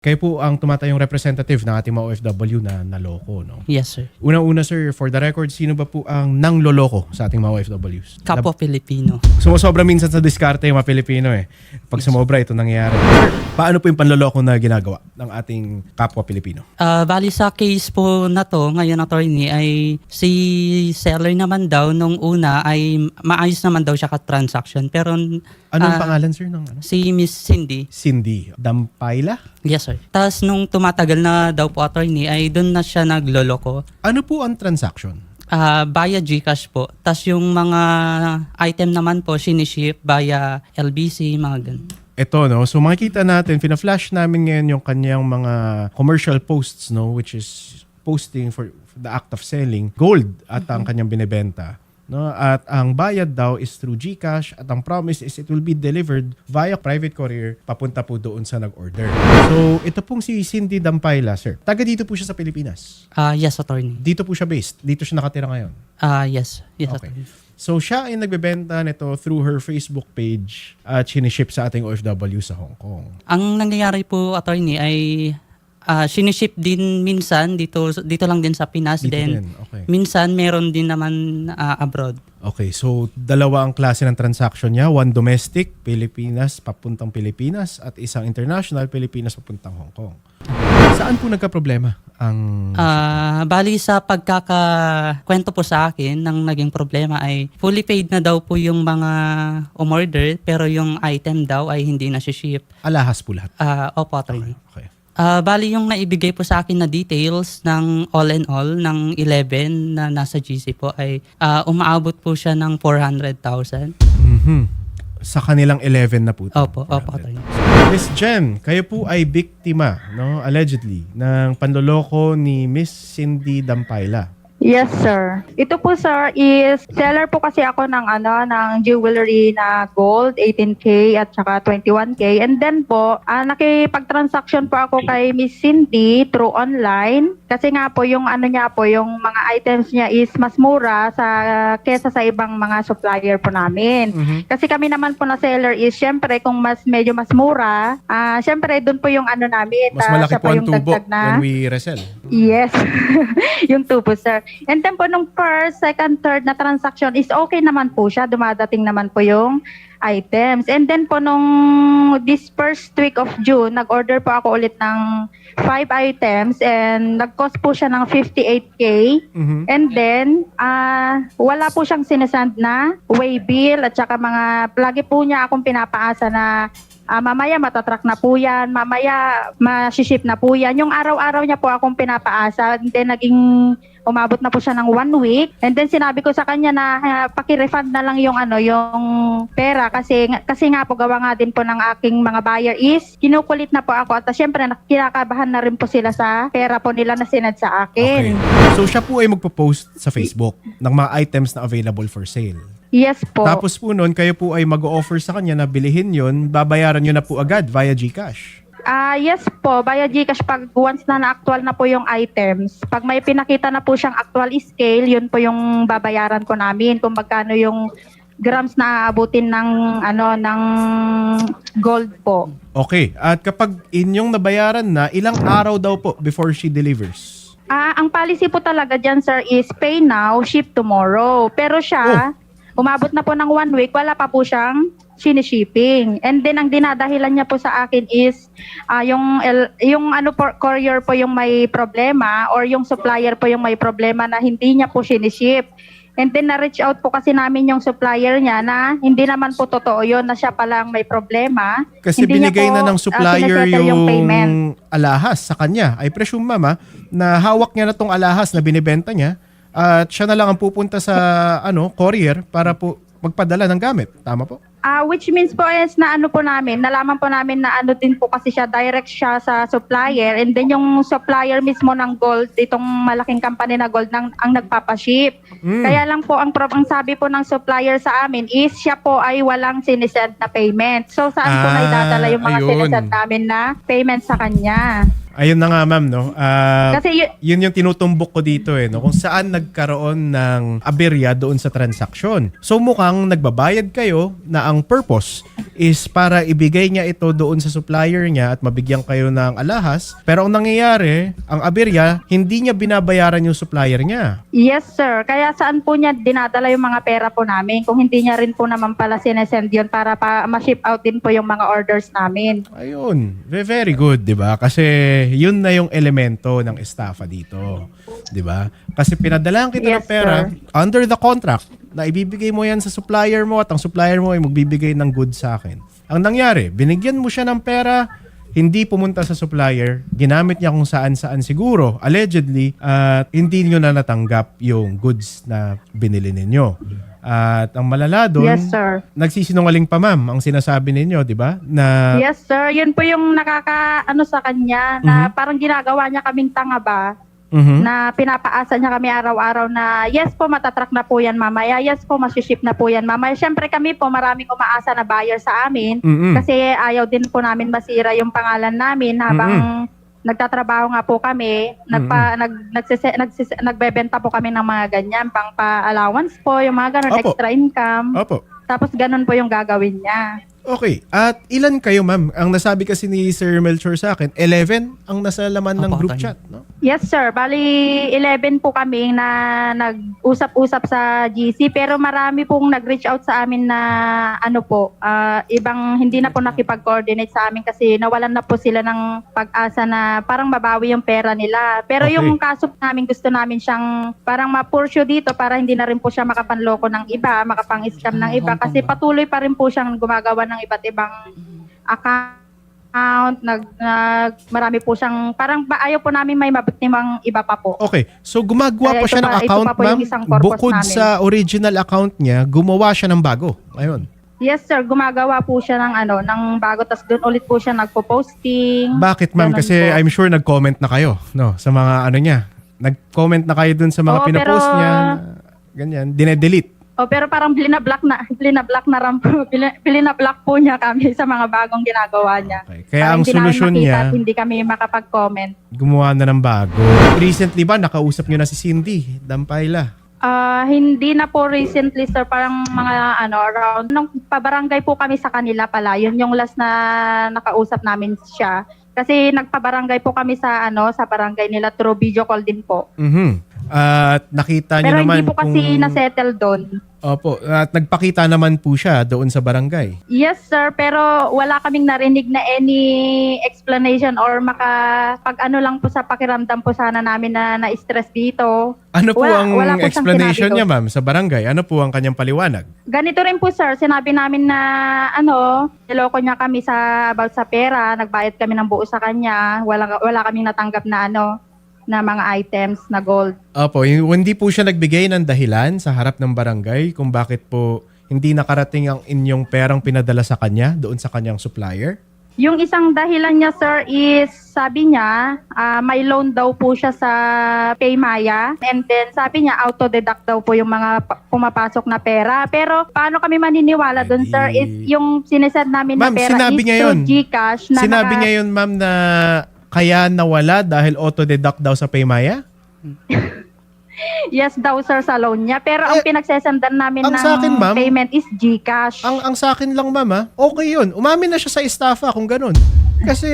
Kayo po ang tumatayong representative ng ating mga OFW na naloko, no? Yes, sir. Unang-una, sir, for the record, sino ba po ang nangloloko sa ating mga OFWs? Kapwa Pilipino. Sumusobra minsan sa diskarte yung mga Pilipino eh. Pag sumobra, ito nangyayari. Sir, paano po yung panloloko na ginagawa ng ating kapwa Pilipino? Bali sa case po na to, ngayon attorney, ay si seller naman daw nung una ay maayos naman daw siya ka-transaction. Pero Anong pangalan, sir, ng ano? si Miss Cindy, Cindy Dampayla? yes sir. Tapos nung tumatagal na daw po attorney, ay doon na siya nagloloko. Ano po ang transaction? Via GCash po. Tapos yung mga item naman po, siniship via LBC, mga ganun. Ito, no? So makikita natin, fina-flash namin ngayon yung kanyang mga commercial posts, no? Which is posting for the act of selling gold at ang kanyang binebenta. No? At ang bayad daw is through GCash at ang promise is it will be delivered via private courier papunta po doon sa nag-order. So ito pong si Cindy Dampayla, sir. Taga dito po siya sa Pilipinas. Yes attorney. Dito po siya based. Dito siya nakatira ngayon. Yes Okay. attorney. So siya ay nagbebenta nito through her Facebook page at siniship sa ating OFW sa Hong Kong. Ang nangyayari po attorney ay siniship din minsan dito lang din sa Pinas, Dito then din, okay. minsan meron din naman abroad. Okay, so dalawa ang klase ng transaction niya. One domestic, Pilipinas, papuntang Pilipinas, at isang international, Pilipinas, papuntang Hong Kong. Saan po nagka-problema ang... Bali sa pagkakakwento po sa akin, ng naging problema ay fully paid na daw po yung mga umorder, pero yung item daw ay hindi na ship. alahas po lahat? Opo attorney. Okay. Bali yung naibigay po sa akin na details ng all in all ng 11 na nasa GC po ay umaabot po siya ng 400,000. Mhm. Sa kanilang 11 na po. Opo, attorney. Miss Jen, kayo po ay biktima, no, allegedly, ng panloloko ni Miss Cindy Dampayla. Yes, sir. Ito po, sir, is seller po kasi ako ng jewelry na gold, 18K at saka 21K. And then po, nakipag-transaction po ako kay Miss Cindy through online. Kasi nga po, yung yung mga items niya is mas mura kesa sa ibang mga supplier po namin. Kasi kami naman po na seller is, syempre, kung medyo mas mura, syempre, doon po yung namin. Mas malaki siya po ang yung tubo dagdag when we resell. Yes. Yung tubo, sir. And then po, nung first, second, third na transaction is okay naman po siya. Dumadating naman po yung items. And then po, nung this first week of June, nag-order po ako ulit ng 5 items and nag-cost po siya ng 58K. And then, wala po siyang sinasend na way bill at saka lagi po niya akong pinapaasa na mamaya matatrack na po yan, mamaya masiship na po yan. Yung araw-araw niya po akong pinapaasa, and then naging umabot na po siya ng 1 week. And then sinabi ko sa kanya na paki-refund na lang yung yung pera kasi nga po gawa nga din po ng aking mga buyer is kinukulit na po ako at syempre kinakabahan na rin po sila sa pera po nila na sinad sa Okay. akin. So siya po ay magpo-post sa Facebook ng mga items na available for sale. Yes po. Tapos po noon, kayo po ay mag-offer sa kanya na bilihin yon, babayaran nyo na po agad via GCash. Yes po, via GCash pag once na na-actual na po yung items. Pag may pinakita na po siyang actual scale, yun po yung babayaran ko namin kung magkano yung grams na aabutin ng gold po. Okay. At kapag inyong nabayaran na, ilang araw daw po before she delivers? Ang policy po talaga dyan, sir, is pay now, ship tomorrow. Pero siya, umabot na po ng 1 week, wala pa po siyang sinishipping. And then, ang dinadahilan niya po sa akin is, courier po yung may problema or yung supplier po yung may problema na hindi niya po siniship. And then, na-reach out po kasi namin yung supplier niya na hindi naman po totoo yun na siya palang may problema. Kasi Hindi niya binigay po, na ng supplier sinesettle yung payment. alahas sa kanya. I presume, mama, na hawak niya na tong alahas na binibenta niya at siya na lang ang pupunta sa courier para po magpadala ng gamit. Tama po? Which means po is nalaman po namin na din po kasi siya, direct siya sa supplier, and then yung supplier mismo ng gold, itong malaking company na gold ang nagpapaship. Kaya lang po, ang sabi po ng supplier sa amin is siya po ay walang sinisend na payment. So saan po na idadala yung mga ayun. sinisend namin na payment sa kanya? Ayun na nga, ma'am, no? Kasi Yun yung tinutumbok ko dito, no? Kung saan nagkaroon ng aberya doon sa transaksyon. So mukhang nagbabayad kayo na ang purpose is para ibigay niya ito doon sa supplier niya at mabigyan kayo ng alahas. Pero ang nangyayari, ang aberya, hindi niya binabayaran yung supplier niya. yes sir, kaya saan po niya dinadala yung mga pera po namin kung hindi niya rin po naman pala sinesend yun para ma-ship out din po yung mga orders namin. Ayun, very good, 'di ba? Kasi yun na yung elemento ng estafa dito, 'di ba? Kasi pinadalaan kita ng Yes, pera sir. under the contract na ibibigay mo yan sa supplier mo at ang supplier mo ay magbibigay ng goods sa akin. Ang nangyari, binigyan mo siya ng pera, hindi pumunta sa supplier, ginamit niya kung saan-saan siguro, allegedly, at hindi niyo na natanggap yung goods na binili ninyo. At ang malala doon, Yes sir. nagsisinungaling pa ma'am ang sinasabi ninyo, di ba? Na Yes sir, yun po yung nakaka-ano sa kanya na parang ginagawa niya kaming tanga ba? Mhm. Na pinapaasa niya kami araw-araw na yes po matatrack na po yan mamaya, yes po masiship na po yan mamaya. Siyempre kami po maraming umaasa na buyer sa amin Mm-mm. kasi ayaw din po namin masira yung pangalan namin habang nagtatrabaho nga po kami, nagbebenta po kami ng mga ganyan, pang pa-allowance po, yung mga ganun, Opo. extra income. Opo. Tapos ganun po yung gagawin niya. Okay. At ilan kayo, ma'am? Ang nasabi kasi ni Sir Melchor sa akin, 11 ang nasa laman ng Opo, group Tony. chat, no? Yes sir, bali 11 po kami na nag-usap-usap sa GC pero marami pong nag-reach out sa amin na ano po, ibang hindi na po nakipag-coordinate sa amin kasi nawalan na po sila ng pag-asa na parang mabawi yung pera nila. Pero Okay. yung kaso namin gusto namin siyang parang ma-pursue dito para hindi na rin po siya makapanloko ng iba, makapang-scam ng iba kasi patuloy pa rin po siyang gumagawa ng iba't ibang account, marami po siyang, parang ayaw po namin may mabiktimang iba pa po. Okay. So gumagawa Kaya pa ito siya ng pa- ito account, pa po ma'am. yung isang purpose Bukod namin. sa original account niya, gumawa siya ng bago. Ayun. Yes sir, gumagawa po siya ng ng bago, tas doon ulit po siya nagpo-posting. Bakit, ma'am? Ganun Kasi po. I'm sure nag-comment na kayo, no? Sa mga ano niya. Nag-comment na kayo dun sa mga Oo, pinapost pero- niya. Ganyan. Dine-delete. Oh, pero parang binablock na ram po. Binablock po niya kami sa mga bagong ginagawa niya. Okay. Kaya Para ang hindi namin solusyon makita niya, at hindi kami makapag-comment. gumawa na ng bago. Recently ba, nakausap niyo na si Cindy Dampayla? Hindi na po recently sir, parang mga around nung pabarangay po kami sa kanila pala. Yun yung last na nakausap namin siya. Kasi nagpabarangay po kami sa sa barangay nila through video call din po. Mhm. At nakita niyo Pero naman hindi po kasi kung... na-settle doon. Opo. At nagpakita naman po siya doon sa barangay. Yes sir, pero wala kaming narinig na any explanation or pag lang po sa pakiramdam po sana namin na na-stress dito. Ano po Wala po ang siyang explanation sinabi niya, ma'am, sa barangay? Ano po ang kanyang paliwanag? Ganito rin po sir, sinabi namin na niloko niya kami about sa pera, nagbayad kami ng buo sa kanya, wala kaming natanggap na na mga items na gold. Opo, hindi po siya nagbigay ng dahilan sa harap ng barangay kung bakit po hindi nakarating ang inyong perang pinadala sa kanya doon sa kanyang supplier? Yung isang dahilan niya sir is sabi niya may loan daw po siya sa Paymaya and then sabi niya auto-deduct daw po yung mga pumapasok na pera. Pero paano kami maniniwala doon sir is yung sinesend namin Ma'am, na pera sinabi is niya through yun. GCash. Na Sinabi niya yun, ma'am, na kaya nawala dahil auto-deduct daw sa Paymaya? Yes daw sir sa loan niya. Pero ang pinagsesendan namin ang ng sa akin, ma'am, payment is GCash. Ang sa akin lang, ma'am, okay yun. Umamin na siya sa estafa kung ganun. Kasi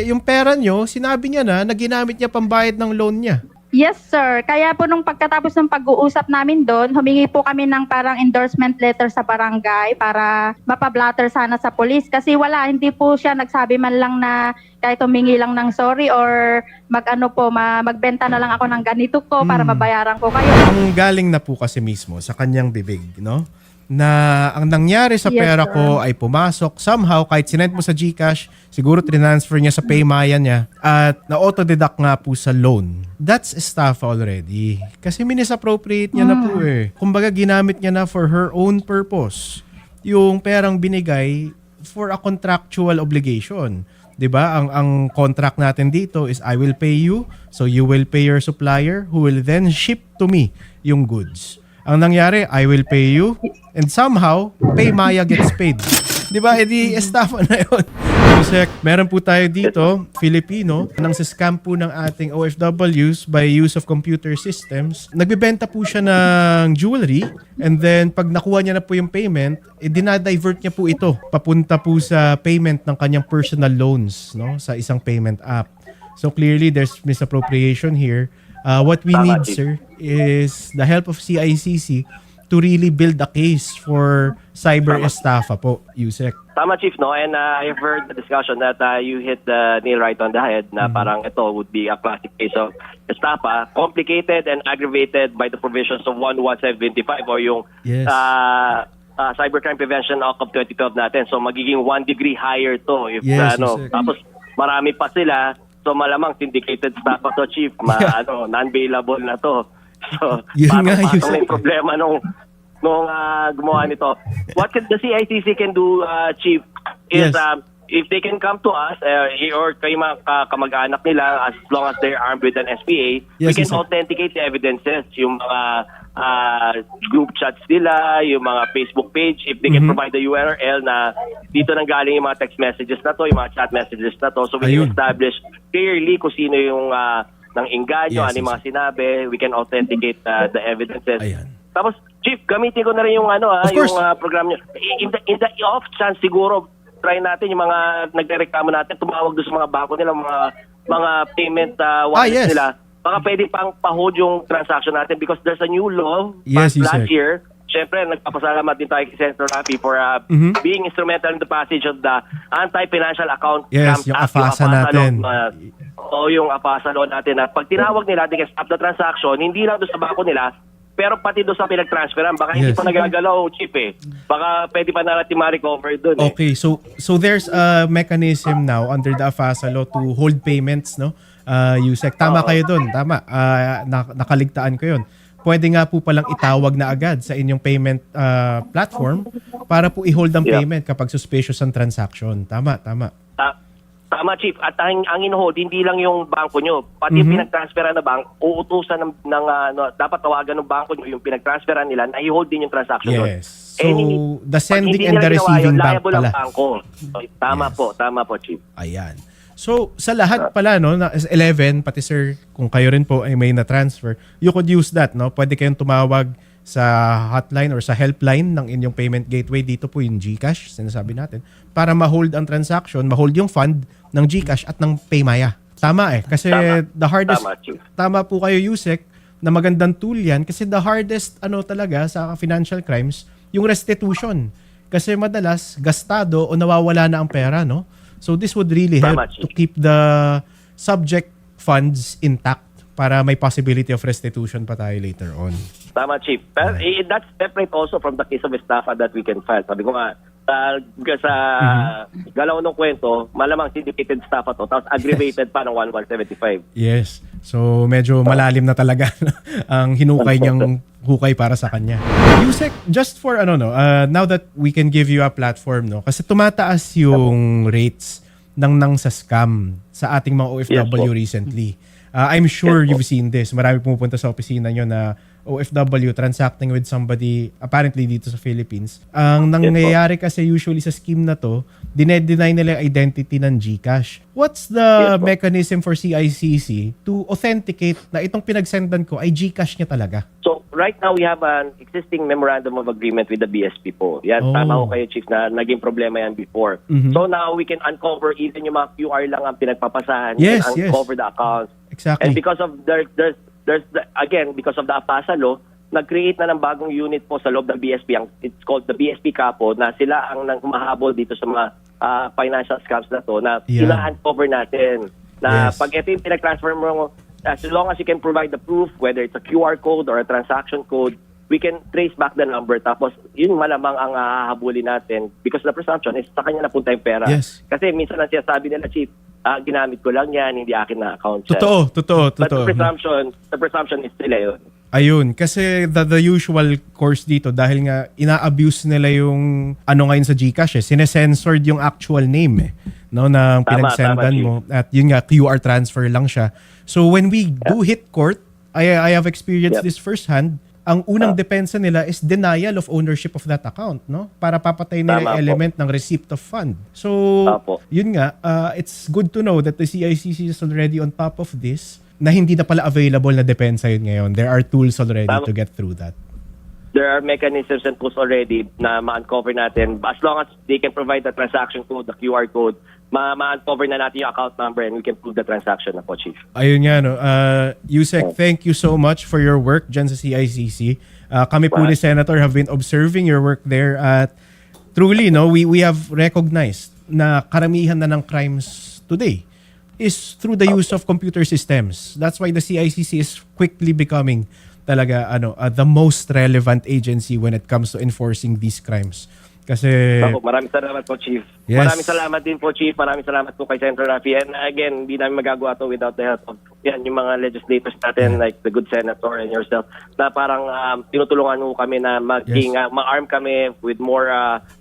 yung pera nyo, sinabi niya na ginamit niya pambayad ng loan niya. Yes, sir. Kaya po nung pagkatapos ng pag-uusap namin doon, humingi po kami ng parang endorsement letter sa barangay para mapablatter sana sa police. Kasi hindi po siya nagsabi man lang na kahit humingi lang ng sorry or magbenta na lang ako ng ganito ko para mabayaran ko kayo. Ang galing na po kasi mismo sa kanyang bibig, no? Na ang nangyari sa Yes, pera sir. ko ay pumasok somehow kahit sinend mo sa GCash, siguro transfer niya sa Paymaya niya at na-auto-deduct nga po sa loan. That's estafa already. Kasi minisappropriate niya na po eh. Kumbaga ginamit niya na for her own purpose yung perang binigay for a contractual obligation. 'Di ba? Ang contract natin dito is I will pay you, so you will pay your supplier who will then ship to me yung goods. Ang nangyari, I will pay you and somehow Paymaya gets paid. 'Di ba? Edi estafa na 'yon. Yusek, meron po tayo dito, Filipino, nang scam po ng ating OFWs by use of computer systems. Nagbebenta po siya ng jewelry and then pag nakuha niya na po yung payment, dinadivert niya po ito papunta po sa payment ng kanyang personal loans, no, sa isang payment app. So clearly there's misappropriation here. What we need, sir, is the help of CICC to really build a case for cyber estafa po, Yusek. Tama, Chief, no? And I've heard the discussion that you hit the nail right on the head na parang ito would be a classic case of estafa, complicated and aggravated by the provisions of 11725 or yung Yes. Cybercrime Prevention Act of 2012 natin. So magiging 1 degree higher to. If, Yes, Yusek. tapos marami pa sila. So malamang syndicated estafa to, Chief. Non-bailable na to. So, Yun nga, patong Yusek. na yung problema nung gumawa nito. What the CICC can do, Chief, is Yes. if they can come to us or kayo mga kamag-anak nila, as long as they're armed with an SPA, we Yes, can Yusek. authenticate the evidences, yung mga group chats nila, yung mga Facebook page, if they can provide the URL na dito nang galing yung mga text messages na to, yung mga chat messages na to, so we Ayun. can establish clearly kung sino yung ng engganyo, Yes, ano yung mga yes. sinabi, we can authenticate the evidences. Ayan. Tapos, Chief, gamitin ko na rin yung Of course. yung program niyo. In the off chance siguro, try natin yung mga nagrereklamo natin, tumawag doon sa mga bangko nila, mga payment wallets yes. nila. Baka pwede pang pa-hold yung transaction natin because there's a new law Yes, passed last Yusek. year. Siyempre, nagpapasalamat din tayo kay Senator Rafi for being instrumental in the passage of the Anti-Financial Account Yes, Scams yung Act, AFASA natin. o yung AFASA law natin na pag tinawag nila, they can stop the transaction, hindi lang doon sa bangko nila, pero pati doon sa pinag-transferan. Baka hindi Yes. pa nagagalaw, Chief eh. Baka pwede pa natin ma-recover doon eh. Okay, so there's a mechanism now under the AFASA law to hold payments, no? Yusek, tama kayo doon, tama. Nakaligtaan ko 'yon. Pwede nga po palang itawag na agad sa inyong payment platform para po i-hold ang Yeah. payment kapag suspicious ang transaction. Tama. Tama, Chief. At ang in-hold, hindi lang yung bangko nyo. Pati yung pinag-transferan na bank, uutusan ng dapat tawagan ng bangko nyo yung pinag-transferan nila na i-hold din yung transaction doon. Yes. So, the sending pag hindi and the nila ginawa receiving yun, bank liable pala. ang bangko. Tama Yes. po, Chief. Ayan. So, sa lahat pala, no, na 11, pati sir, kung kayo rin po ay may na-transfer, you could use that, no? Pwede kayong tumawag sa hotline or sa helpline ng inyong payment gateway. Dito po yung GCash, sinasabi natin, para ma-hold ang transaction, ma-hold yung fund ng GCash at ng Paymaya. Tama eh. Kasi Tama. the hardest, Tama, Chief. tama po kayo, Yusek, na magandang tool yan. Kasi the hardest, talaga, sa financial crimes, yung restitution. Kasi madalas, gastado o nawawala na ang pera, no? So this would really help Tama, to Chief. keep the subject funds intact para may possibility of restitution pa tayo later on. Tama, Chief. Pero that's separate also from the case of estafa that we can file. Sabi ko nga, sa galaw ng kwento, malamang syndicated estafa to, tapos aggravated pa ng 1175. Yes. So medyo malalim na talaga ang hinukay niyang hukay para sa kanya. Yusek, just for now that we can give you a platform, no? Kasi tumataas yung rates ng sa scam sa ating mga OFW Yes, po. recently. I'm sure Yes, po. you've seen this. Marami pumupunta sa opisina nyo na OFW transacting with somebody apparently dito sa Philippines. Ang nangyayari kasi usually sa scheme na to, dinedeny nila yung identity ng GCash. What's the Yes, po. mechanism for CICC to authenticate na itong pinagsendan ko ay GCash niya talaga? So, right now, we have an existing memorandum of agreement with the BSP po. Yan, Oh. tama ko kayo, Chief, na naging problema yan before. Mhm. So now, we can uncover even yung mga QR lang ang pinagpapasahan. Yes, We can uncover the accounts. Exactly. And because of because of the AFASA law, nag-create na ng bagong unit po sa loob ng BSP. It's called the BSP Capo, na sila ang humahabol dito sa mga financial scams na to, na Yeah. ina-uncover natin. Na Yes. pag ito yung pinag-transfer mo, as long as you can provide the proof, whether it's a QR code or a transaction code, we can trace back the number. Tapos, yun malamang ang hahabulin natin because the presumption is sa kanya napunta yung pera. Yes. Kasi minsan ang sinasabi nila, Chief, ginamit ko lang yan, hindi akin na account yan. Totoo. But the presumption is sila yun. Ayun, kasi the usual course dito dahil nga ina-abuse nila yung ngayon sa GCash sinesensored yung actual name no na pinagsendan tama, mo at yun nga QR transfer lang siya. So when we do hit court, I have experienced Yep. this firsthand. ang unang depensa nila is denial of ownership of that account, no? Para papatay nila Tama yung po. element ng receipt of fund. So, Opo. yun nga, it's good to know that the CICC is already on top of this, na hindi na pala available na depensa yun ngayon. There are tools already Tama. to get through that. There are mechanisms and tools already na ma-uncover natin. As long as they can provide the transaction code, the QR code, ma-uncover na natin yung account number and we can prove the transaction na po, Chief. Ayun nga, no. Yusek, thank you so much for your work dyan sa CICC. Kami po ni Senator have been observing your work there at truly, no, we have recognized na karamihan na ng crimes today is through the use of computer systems. That's why the CICC is quickly becoming talaga the most relevant agency when it comes to enforcing these crimes. Kasi Maraming salamat po, Chief. Yes. Maraming salamat din po, Chief. Maraming salamat po kay Senator Raffy. And again, hindi namin magagawa to without the help of yung mga legislators natin, like the good senator and yourself, na parang tinutulungan mo kami na maging, ma-arm kami with more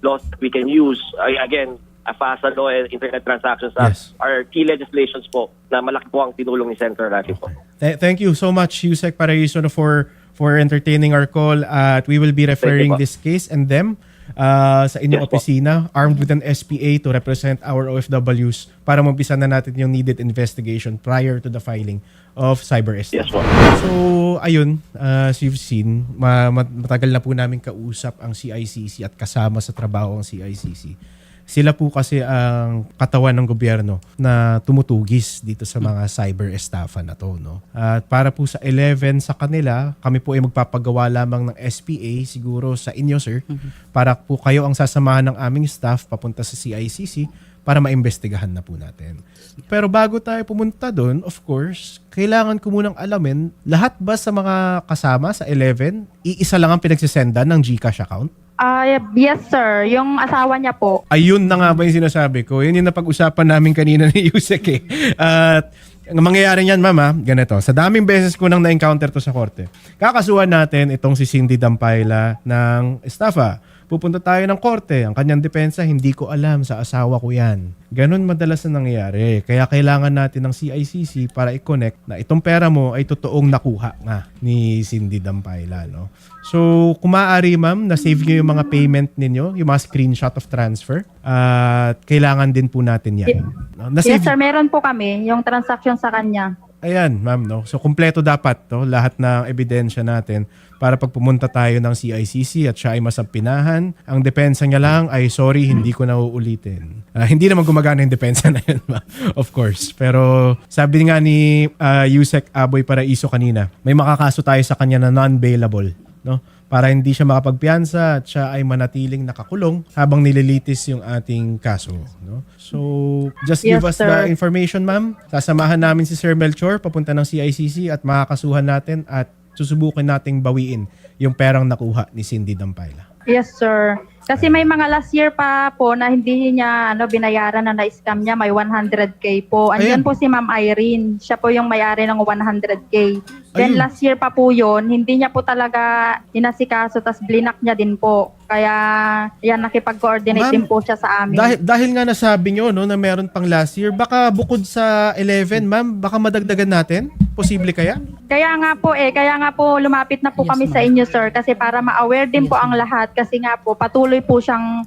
laws that we can use. Again, FASA law and internet transactions are key legislations po na malaki po ang tinulong ni Senator Raffy po. Thank you so much, Yusek Paraiso, for entertaining our call. At we will be referring po. this case and them sa inyong Yes po. opisina, armed with an SPA to represent our OFWs para mampisa na natin yung needed investigation prior to the filing of CyberST. Yes po. So, ayun, as you've seen, matagal na po namin kausap ang CICC at kasama sa trabaho ang CICC. Sila po kasi ang katawan ng gobyerno na tumutugis dito sa mga cyber estafa na to, no? At para po sa 11 sa kanila, kami po ay magpapagawa lamang ng SPA siguro sa inyo, sir, para po kayo ang sasamahan ng aming staff papunta sa CICC para maimbestigahan na po natin. Pero bago tayo pumunta doon, of course, kailangan ko munang alamin, lahat ba sa mga kasama sa 11, iisa lang ang pinagsisendan ng GCash account? Yes, sir. Yung asawa niya po. Ayun na nga ba yung sinasabi ko? Yun yung napag-usapan namin kanina ni Yusek eh. At ang mangyayari niyan, mama, ganito. Sa daming beses ko nang na-encounter to sa korte, kakasuhan natin itong si Cindy Dampayla ng estafa. Pupunta tayo ng korte. Ang kanyang depensa, hindi ko alam, sa asawa ko yan. Ganun madalas na nangyayari. Kaya kailangan natin ng CICC para i-connect na itong pera mo ay totoong nakuha nga ni Cindy Dampayla, no? So, kung maaari, ma'am, na-save nyo yung mga payment ninyo, yung mga screenshot of transfer, at kailangan din po natin yan. No? Yes, sir. Meron po kami yung transaction sa kanya. Ayan, ma'am, no? So, kumpleto dapat to, lahat ng ebidensya natin para pag pumunta tayo ng CICC at siya ay masampinahan. Ang depensa niya lang ay, sorry, hindi ko na uulitin. Hindi naman gumagana yung depensa na yun, ma'am. Of course. Pero sabi nga ni Yusek Aboy Paraiso kanina, may makakaso tayo sa kanya na non-bailable, no? Para hindi siya makapagpiyansa at siya ay manatiling nakakulong habang nililitis yung ating kaso, no? So, just give Yes, us the sir. information, ma'am. Sasamahan namin si Sir Melchor papunta ng CICC at makakasuhan natin at susubukin nating bawiin yung perang nakuha ni Cindy Dampayla. Yes, sir. Kasi may mga last year pa po na hindi niya binayaran na na-scam niya, may 100K po. Ayan. Andyan po si Ma'am Irene, siya po yung may-ari ng 100K. Then Ayun. last year pa po yun, hindi niya po talaga inasikaso, tas blinak niya din po. Kaya yan, nakipag-coordinate Ma'am, din po siya sa amin. Dahil nga nasabi nyo, no, na meron pang last year, baka bukod sa 11, ma'am, baka madagdagan natin? Posible kaya? Kaya nga po lumapit na po Yes, kami sa inyo, sir, kasi para ma-aware din po ang lahat, kasi nga po patuloy po siyang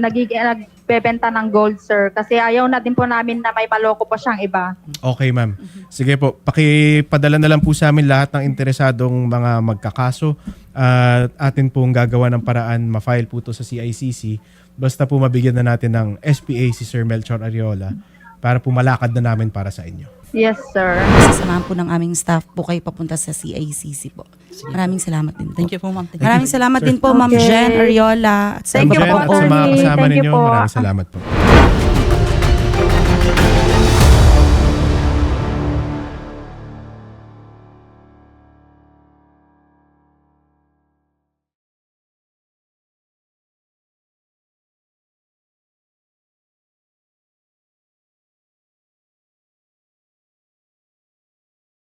nagbebenta ng gold, sir, kasi ayaw na din po namin na may maloko po siyang iba. Okay, ma'am. Sige po, pakipadala na lang po sa amin lahat ng interesadong mga magkakaso at atin pong gagawa ng paraan, ma-file po to sa CICC. Basta po mabigyan na natin ng SPA si Sir Melchor Arreola para po malakad na namin para sa inyo. Yes, sir. Sasamahan po ng aming staff po kayo papunta sa CICC po. Maraming salamat din po. Thank you po, ma'am. Thank you. Maraming salamat din po, Ma'am Okay. Jen Arreola. At sa Thank iba you Jen po, at sa mga attorney. kasama Thank you ninyo, po. maraming salamat po.